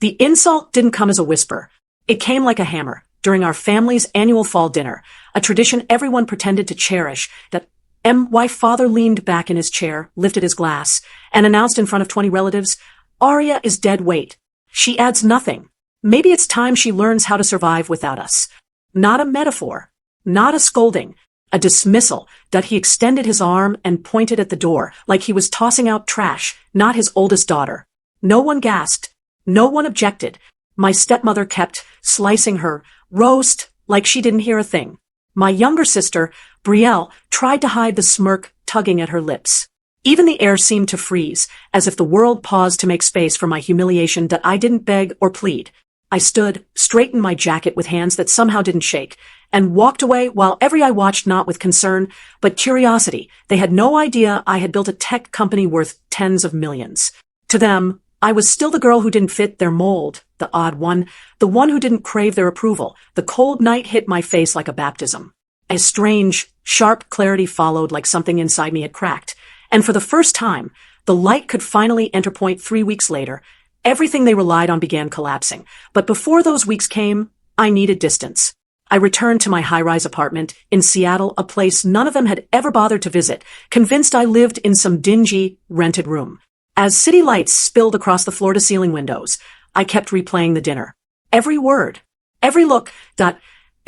The insult didn't come as a whisper. It came like a hammer during our family's annual fall dinner, a tradition everyone pretended to cherish. That my father leaned back in his chair, lifted his glass, and announced in front of 20 relatives, "Arya is dead weight. She adds nothing. Maybe it's time she learns how to survive without us." Not a metaphor, not a scolding, a dismissal. That he extended his arm and pointed at the door, like he was tossing out trash, not his oldest daughter. No one gasped. No one objected. My stepmother kept slicing her roast like she didn't hear a thing. My younger sister, Brielle, tried to hide the smirk tugging at her lips. Even the air seemed to freeze, as if the world paused to make space for my humiliation. That I didn't beg or plead. I stood, straightened my jacket with hands that somehow didn't shake, and walked away while every eye watched, not with concern, but curiosity. They had no idea I had built a tech company worth tens of millions. To them, I was still the girl who didn't fit their mold, the odd one, the one who didn't crave their approval. The cold night hit my face like a baptism. A strange, sharp clarity followed, like something inside me had cracked. And for the first time, the light could finally enter. 3 weeks later, everything they relied on began collapsing. But before those weeks came, I needed distance. I returned to my high-rise apartment in Seattle, a place none of them had ever bothered to visit, convinced I lived in some dingy, rented room. As city lights spilled across the floor-to-ceiling windows, I kept replaying the dinner. Every word, every look.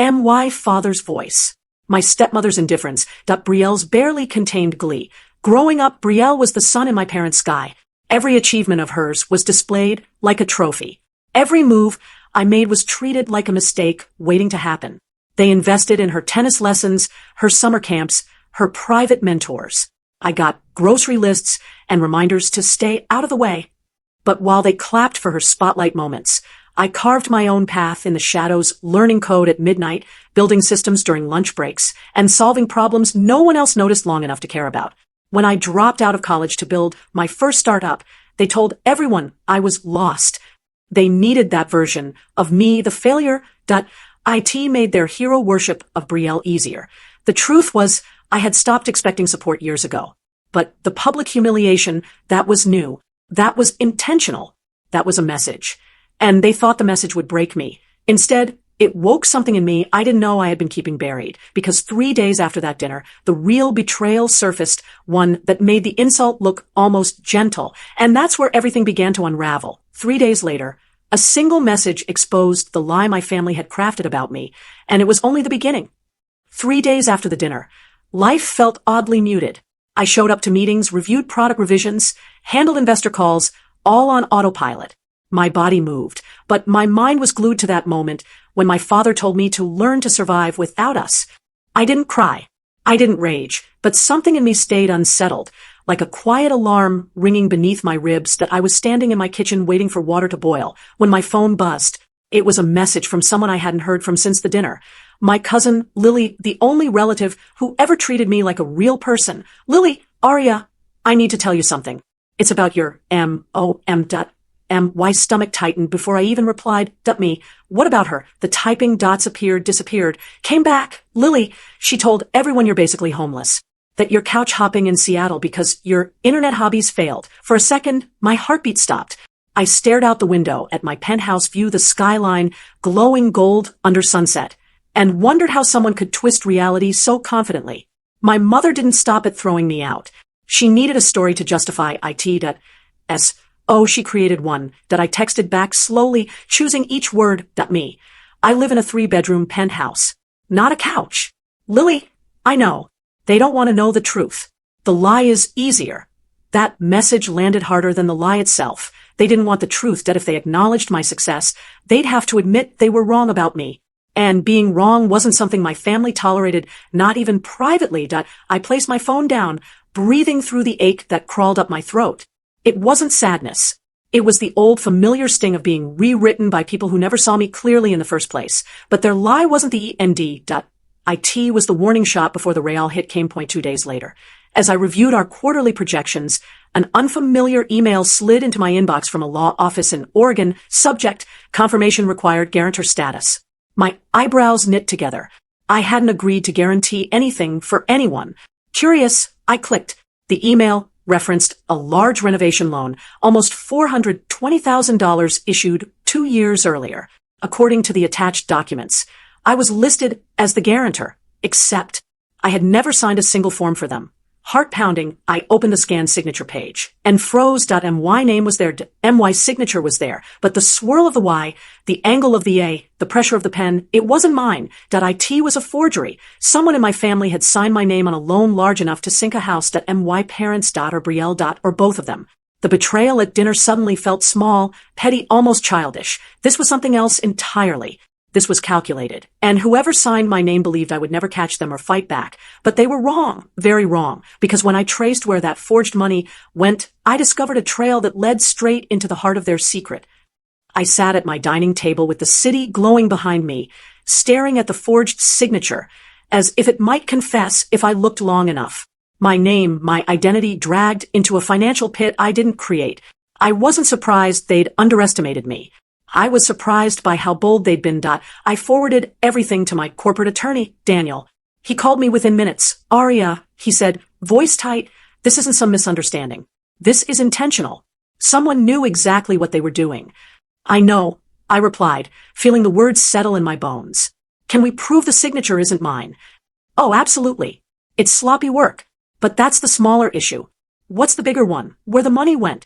My father's voice, my stepmother's indifference. Brielle's barely contained glee. Growing up, Brielle was the sun in my parents' sky. Every achievement of hers was displayed like a trophy. Every move I made was treated like a mistake waiting to happen. They invested in her tennis lessons, her summer camps, her private mentors. I got grocery lists and reminders to stay out of the way. But while they clapped for her spotlight moments, I carved my own path in the shadows, learning code at midnight, building systems during lunch breaks, and solving problems no one else noticed long enough to care about. When I dropped out of college to build my first startup, they told everyone I was lost. They needed that version of me, the failure. It made their hero worship of Brielle easier. The truth was, I had stopped expecting support years ago. But the public humiliation, that was new. That was intentional. That was a message. And they thought the message would break me. Instead, it woke something in me I didn't know I had been keeping buried. Because 3 days after that dinner, the real betrayal surfaced, one that made the insult look almost gentle. And that's where everything began to unravel. 3 days later, a single message exposed the lie my family had crafted about me, and it was only the beginning. 3 days after the dinner, life felt oddly muted. I showed up to meetings, reviewed product revisions, handled investor calls, all on autopilot. My body moved, but my mind was glued to that moment when my father told me to learn to survive without us. I didn't cry. I didn't rage, but something in me stayed unsettled, like a quiet alarm ringing beneath my ribs. That I was standing in my kitchen waiting for water to boil when my phone buzzed. It was a message from someone I hadn't heard from since the dinner. My cousin, Lily, the only relative who ever treated me like a real person. "Lily, Arya, I need to tell you something. It's about your My stomach tightened before I even replied. Me. What about her? The typing dots appeared, disappeared, came back. "Lily, she told everyone you're basically homeless. That you're couch hopping in Seattle because your internet hobbies failed." For a second, my heartbeat stopped. I stared out the window at my penthouse view, the skyline glowing gold under sunset, and wondered how someone could twist reality so confidently. My mother didn't stop at throwing me out. She needed a story to justify it. She created one. That I texted back slowly, choosing each word. Me. I live in a 3-bedroom penthouse. Not a couch. "Lily, I know. They don't want to know the truth. The lie is easier." That message landed harder than the lie itself. They didn't want the truth. That if they acknowledged my success, they'd have to admit they were wrong about me. And being wrong wasn't something my family tolerated, not even privately. I placed my phone down, breathing through the ache that crawled up my throat. It wasn't sadness. It was the old familiar sting of being rewritten by people who never saw me clearly in the first place. But their lie wasn't the end. It was the warning shot before the real hit came. 2 days later, as I reviewed our quarterly projections, an unfamiliar email slid into my inbox from a law office in Oregon. Subject: confirmation required, guarantor status. My eyebrows knit together. I hadn't agreed to guarantee anything for anyone. Curious, I clicked. The email referenced a large renovation loan, almost $420,000 issued 2 years earlier. According to the attached documents, I was listed as the guarantor, except I had never signed a single form for them. Heart pounding, I opened the scanned signature page and froze. My name was there, my signature was there, but the swirl of the Y, the angle of the A, the pressure of the pen, it wasn't mine. It was a forgery. Someone in my family had signed my name on a loan large enough to sink a house. My parents. Or Brielle. Or both of them. The betrayal at dinner suddenly felt small, petty, almost childish. This was something else entirely. This was calculated, and whoever signed my name believed I would never catch them or fight back. But they were wrong, very wrong, because when I traced where that forged money went, I discovered a trail that led straight into the heart of their secret. I sat at my dining table with the city glowing behind me, staring at the forged signature, as if it might confess if I looked long enough. My name, my identity dragged into a financial pit I didn't create. I wasn't surprised they'd underestimated me. I was surprised by how bold they'd been. I forwarded everything to my corporate attorney, Daniel. He called me within minutes. Aria, he said, voice tight, this isn't some misunderstanding. This is intentional. Someone knew exactly what they were doing. I know, I replied, feeling the words settle in my bones. Can we prove the signature isn't mine? Oh, absolutely. It's sloppy work. But that's the smaller issue. What's the bigger one? Where the money went?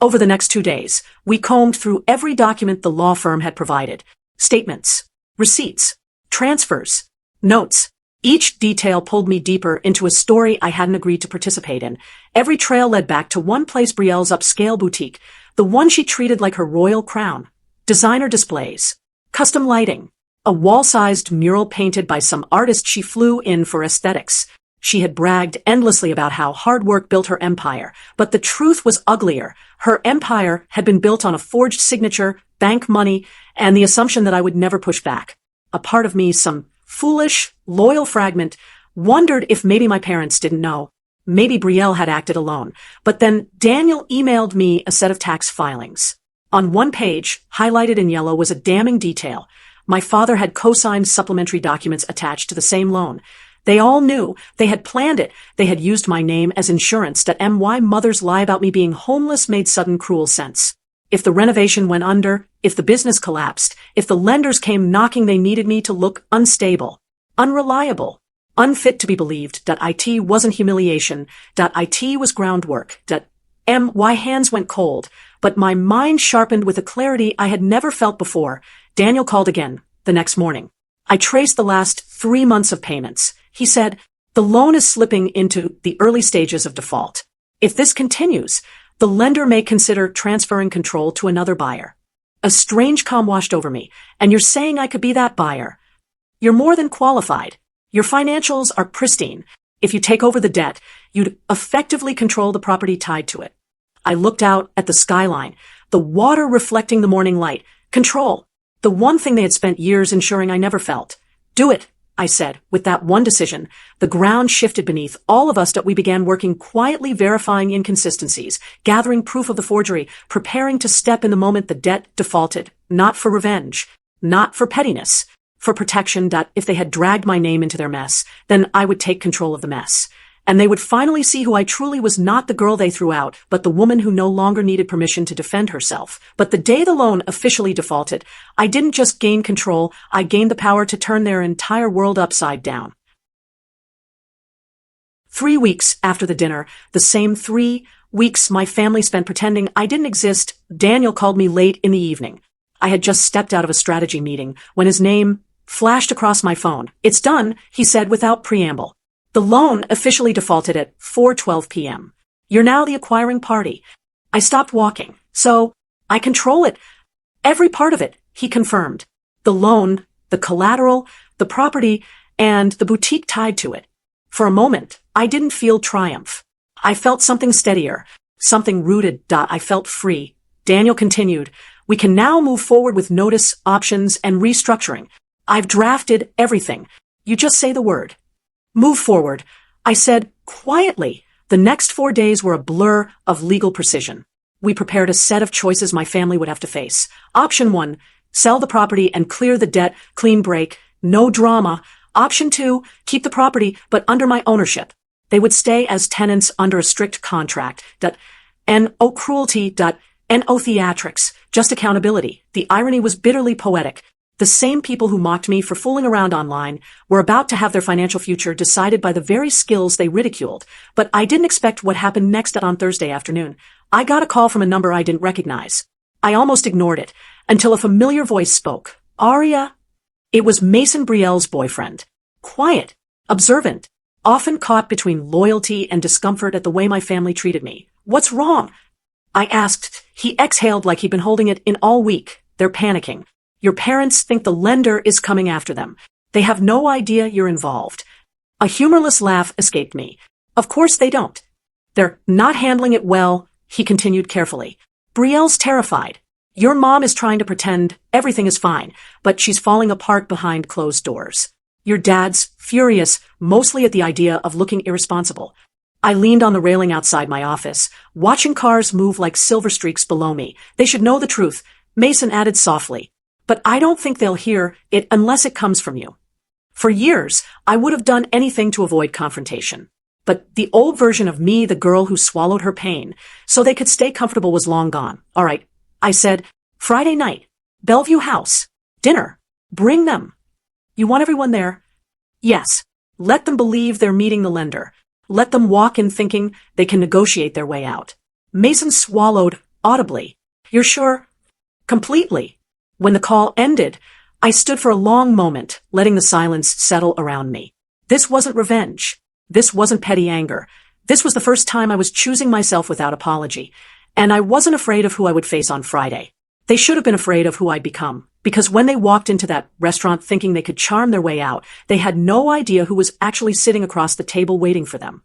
Over the next 2 days, we combed through every document the law firm had provided. Statements, receipts, transfers, notes. Each detail pulled me deeper into a story I hadn't agreed to participate in. Every trail led back to one place, Brielle's upscale boutique, the one she treated like her royal crown. Designer displays, custom lighting, a wall-sized mural painted by some artist she flew in for aesthetics. She had bragged endlessly about how hard work built her empire, but the truth was uglier. Her empire had been built on a forged signature, bank money, and the assumption that I would never push back. A part of me, some foolish, loyal fragment, wondered if maybe my parents didn't know. Maybe Brielle had acted alone. But then Daniel emailed me a set of tax filings. On one page, highlighted in yellow, was a damning detail. My father had co-signed supplementary documents attached to the same loan. They all knew. They had planned it. They had used my name as insurance. My mother's lie about me being homeless made sudden cruel sense. If the renovation went under, if the business collapsed, if the lenders came knocking, they needed me to look unstable, unreliable, unfit to be believed. It wasn't humiliation. It was groundwork. My hands went cold, but my mind sharpened with a clarity I had never felt before. Daniel called again, the next morning. I traced the last 3 months of payments. He said, the loan is slipping into the early stages of default. If this continues, the lender may consider transferring control to another buyer. A strange calm washed over me. And you're saying I could be that buyer? You're more than qualified. Your financials are pristine. If you take over the debt, you'd effectively control the property tied to it. I looked out at the skyline, the water reflecting the morning light. Control. The one thing they had spent years ensuring I never felt. Do it, I said. With that one decision, the ground shifted beneath all of us. We began working quietly, verifying inconsistencies, gathering proof of the forgery, preparing to step in the moment the debt defaulted, not for revenge, not for pettiness, for protection. If they had dragged my name into their mess, then I would take control of the mess. And they would finally see who I truly was, not the girl they threw out, but the woman who no longer needed permission to defend herself. But the day the loan officially defaulted, I didn't just gain control, I gained the power to turn their entire world upside down. 3 weeks after the dinner, the same 3 weeks my family spent pretending I didn't exist, Daniel called me late in the evening. I had just stepped out of a strategy meeting when his name flashed across my phone. It's done, he said without preamble. The loan officially defaulted at 4:12 p.m. You're now the acquiring party. I stopped walking. So, I control it. Every part of it, he confirmed. The loan, the collateral, the property, and the boutique tied to it. For a moment, I didn't feel triumph. I felt something steadier, something rooted. I felt free. Daniel continued, we can now move forward with notice, options, and restructuring. I've drafted everything. You just say the word. Move forward, I said quietly. The next 4 days were a blur of legal precision. We prepared a set of choices my family would have to face. Option 1, sell the property and clear the debt, clean break, no drama. Option 2, keep the property, but under my ownership. They would stay as tenants under a strict contract. No cruelty. No theatrics. Just accountability. The irony was bitterly poetic. The same people who mocked me for fooling around online were about to have their financial future decided by the very skills they ridiculed. But I didn't expect what happened next on Thursday afternoon. I got a call from a number I didn't recognize. I almost ignored it until a familiar voice spoke. Aria? It was Mason Brielle's boyfriend. Quiet, observant, often caught between loyalty and discomfort at the way my family treated me. What's wrong? I asked. He exhaled like he'd been holding it in all week. They're panicking. Your parents think the lender is coming after them. They have no idea you're involved. A humorless laugh escaped me. Of course they don't. They're not handling it well, he continued carefully. Brielle's terrified. Your mom is trying to pretend everything is fine, but she's falling apart behind closed doors. Your dad's furious, mostly at the idea of looking irresponsible. I leaned on the railing outside my office, watching cars move like silver streaks below me. They should know the truth, Mason added softly. But I don't think they'll hear it unless it comes from you. For years, I would have done anything to avoid confrontation. But the old version of me, the girl who swallowed her pain, so they could stay comfortable, was long gone. All right, I said, Friday night, Bellevue House, dinner, bring them. You want everyone there? Yes. Let them believe they're meeting the lender. Let them walk in thinking they can negotiate their way out. Mason swallowed audibly. You're sure? Completely. When the call ended, I stood for a long moment, letting the silence settle around me. This wasn't revenge. This wasn't petty anger. This was the first time I was choosing myself without apology. And I wasn't afraid of who I would face on Friday. They should have been afraid of who I'd become. Because when they walked into that restaurant thinking they could charm their way out, they had no idea who was actually sitting across the table waiting for them.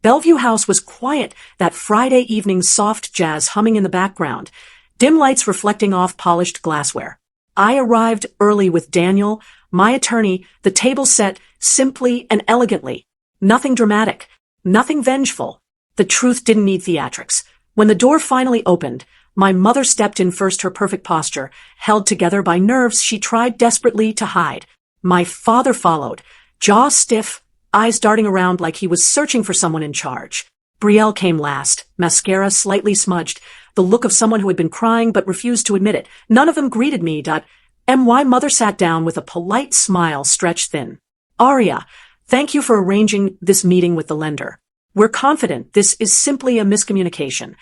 Bellevue House was quiet, that Friday evening soft jazz humming in the background, dim lights reflecting off polished glassware. I arrived early with Daniel, my attorney, the table set simply and elegantly. Nothing dramatic, nothing vengeful. The truth didn't need theatrics. When the door finally opened, my mother stepped in first, her perfect posture, held together by nerves she tried desperately to hide. My father followed, jaw stiff, eyes darting around like he was searching for someone in charge. Brielle came last, mascara slightly smudged, the look of someone who had been crying but refused to admit it. None of them greeted me. My mother sat down with a polite smile stretched thin. Aria, thank you for arranging this meeting with the lender. We're confident this is simply a miscommunication.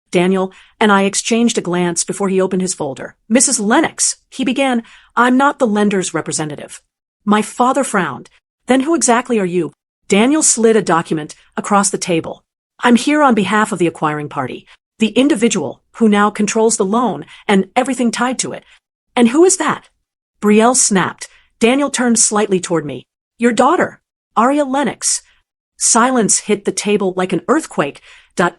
Daniel and I exchanged a glance before he opened his folder. Mrs. Lennox, he began, I'm not the lender's representative. My father frowned. Then who exactly are you? Daniel slid a document across the table. I'm here on behalf of the acquiring party, the individual who now controls the loan and everything tied to it. And who is that? Brielle snapped. Daniel turned slightly toward me. Your daughter, Aria Lennox. Silence hit the table like an earthquake.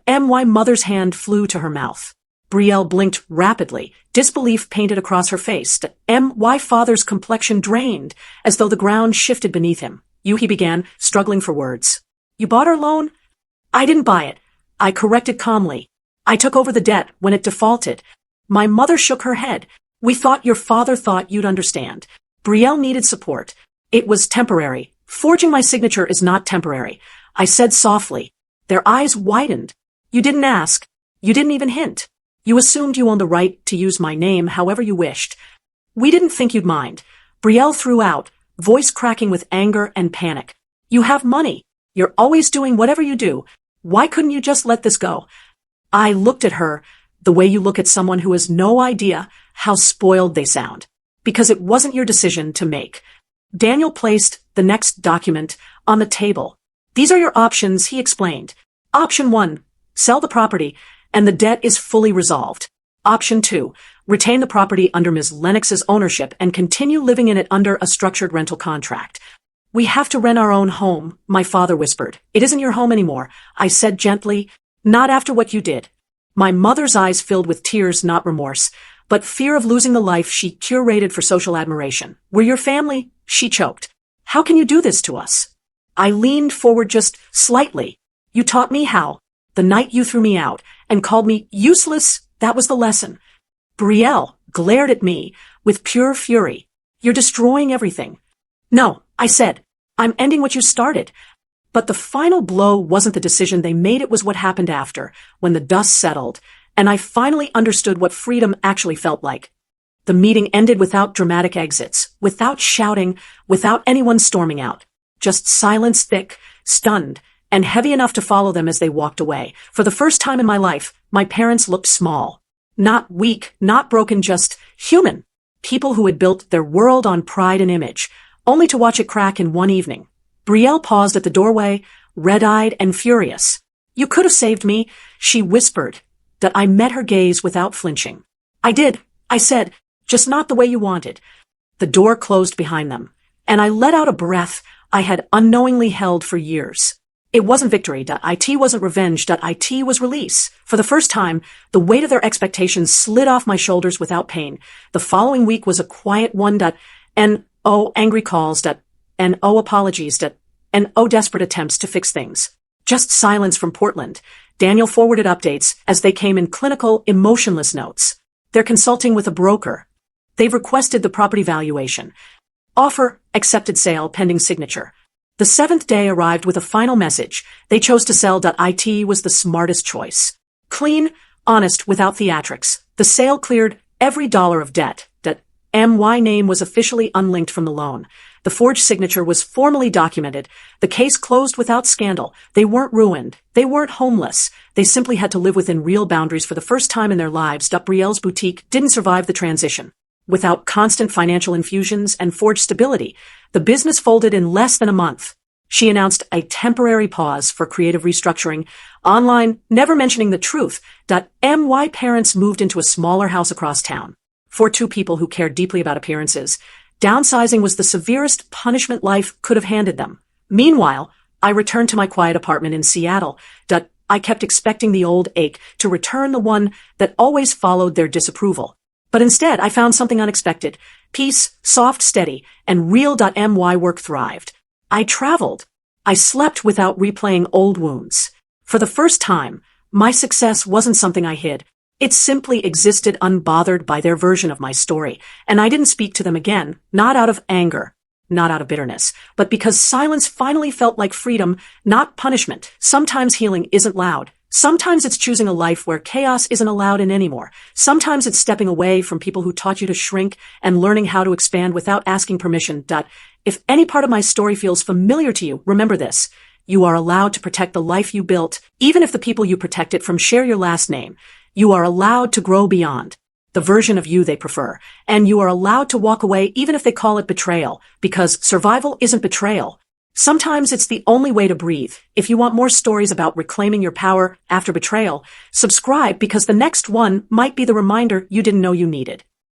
My mother's hand flew to her mouth. Brielle blinked rapidly, disbelief painted across her face. My father's complexion drained, as though the ground shifted beneath him. He began, struggling for words. You bought our loan? I didn't buy it. I corrected calmly. I took over the debt when it defaulted. My mother shook her head. We thought your father thought you'd understand. Brielle needed support. It was temporary. Forging my signature is not temporary, I said softly. Their eyes widened. You didn't ask. You didn't even hint. You assumed you owned the right to use my name however you wished. We didn't think you'd mind. Brielle threw out, voice cracking with anger and panic. You have money. You're always doing whatever you do. Why couldn't you just let this go? I looked at her the way you look at someone who has no idea how spoiled they sound. Because it wasn't your decision to make. Daniel placed the next document on the table. These are your options, he explained. Option 1, sell the property, and the debt is fully resolved. Option 2, retain the property under Ms. Lennox's ownership and continue living in it under a structured rental contract. We have to rent our own home, my father whispered. It isn't your home anymore, I said gently. Not after what you did. My mother's eyes filled with tears, not remorse, but fear of losing the life she curated for social admiration. We're your family, she choked. How can you do this to us? I leaned forward just slightly. You taught me how. The night you threw me out and called me useless, that was the lesson. Brielle glared at me with pure fury. You're destroying everything. No, I said. I'm ending what you started. But the final blow wasn't the decision they made, it was what happened after, when the dust settled, and I finally understood what freedom actually felt like. The meeting ended without dramatic exits, without shouting, without anyone storming out. Just silence thick, stunned, and heavy enough to follow them as they walked away. For the first time in my life, my parents looked small. Not weak, not broken, just human. People who had built their world on pride and image, only to watch it crack in one evening. Brielle paused at the doorway, red-eyed and furious. "You could have saved me," she whispered. That I met her gaze without flinching. "I did," I said, "just not the way you wanted." The door closed behind them, and I let out a breath I had unknowingly held for years. It wasn't victory.It wasn't revenge.It was release. For the first time, the weight of their expectations slid off my shoulders without pain. The following week was a quiet one. No angry calls. No apologies. No desperate attempts to fix things. Just silence from Portland. Daniel forwarded updates as they came in clinical, emotionless notes. They're consulting with a broker. They've requested the property valuation. Offer, accepted, sale, pending signature. The seventh day arrived with a final message. They chose to sell.It was the smartest choice. Clean, honest, without theatrics. The sale cleared every dollar of debt. My name was officially unlinked from the loan. The forged signature was formally documented. The case closed without scandal. They weren't ruined. They weren't homeless. They simply had to live within real boundaries for the first time in their lives. Brielle's boutique didn't survive the transition. Without constant financial infusions and forged stability, the business folded in less than a month. She announced a temporary pause for creative restructuring. Online, never mentioning the truth. My parents moved into a smaller house across town. For two people who cared deeply about appearances, downsizing was the severest punishment life could have handed them. Meanwhile, I returned to my quiet apartment in Seattle. I kept expecting the old ache to return, the one that always followed their disapproval. But instead, I found something unexpected. Peace, soft, steady, and real. My work thrived. I traveled. I slept without replaying old wounds. For the first time, my success wasn't something I hid. It simply existed unbothered by their version of my story, and I didn't speak to them again, not out of anger, not out of bitterness, but because silence finally felt like freedom, not punishment. Sometimes healing isn't loud. Sometimes it's choosing a life where chaos isn't allowed in anymore. Sometimes it's stepping away from people who taught you to shrink and learning how to expand without asking permission. If any part of my story feels familiar to you, remember this. You are allowed to protect the life you built, even if the people you protect it from share your last name. You are allowed to grow beyond the version of you they prefer, and you are allowed to walk away even if they call it betrayal, because survival isn't betrayal. Sometimes it's the only way to breathe. If you want more stories about reclaiming your power after betrayal, subscribe because the next one might be the reminder you didn't know you needed.